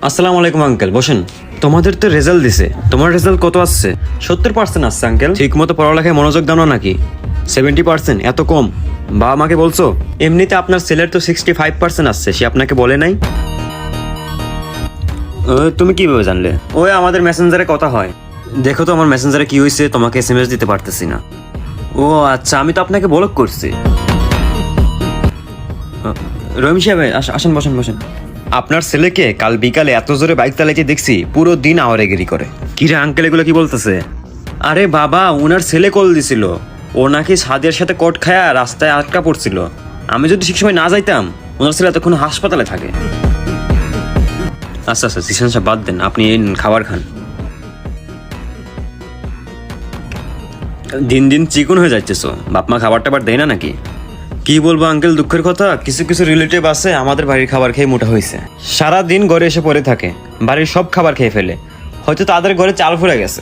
আসসালামু আলাইকুম আঙ্কেল, বসেন। তোমাদের তো রেজাল্ট দিছে, তোমার রেজাল্ট কত আসছে? 70% আসছে আঙ্কেল। ঠিক মতো পড়ালেখায় মনোযোগ দাও না নাকি? 70% এত কম? বাবা মাকে বলছো? এমনিতে আপনার ছেলের তো 65% আসছে, সে আপনাকে বলে নাই? তুমি কিভাবে জানলে? ওই আমাদের মেসেঞ্জারে কথা হয়। দেখো তো আমার মেসেঞ্জারে কি হয়েছে, তোমাকে এসএমএস দিতে পারতেছি না। ও আচ্ছা, আমি তো আপনাকে ব্লক করছি। রহিম সাহেব, আসেন, বসেন বসেন। আপনার ছেলেকে কাল বিকালে এত জোরে বাইক চালাইতে দেখছি, পুরো দিন আওয়ারেগিরি করে। কি রে আঙ্কেল, এগুলো কি বলতেছে? আরে বাবা, উনার ছেলে কল দিছিল, ও নাকি সাদিয়ার সাথে কট খায়া রাস্তায় আটকা পড়ছিল। আমি যদি ঠিক সময় না যাইতাম, ওনার ছেলে এতক্ষণ হাসপাতালে থাকে। আচ্ছা আচ্ছা, জিসান সাহেব বাদ দেন, আপনি এই খাবার খান। দিন দিন চিকন হয়ে যাচ্ছেছো, বাপমা খাবার টাবার দেয় না নাকি? কি বলবো আঙ্কেল, দুঃখের কথা, কিছু কিছু রিলেটিভ আছে আমাদের বাড়ির খাবার খেয়ে মোটা হয়েছে। সারা দিন ঘরে এসে পড়ে থাকে, বাড়ির সব খাবার খেয়ে ফেলে, হয়তো তাদের ঘরে চাল ফুরে গেছে।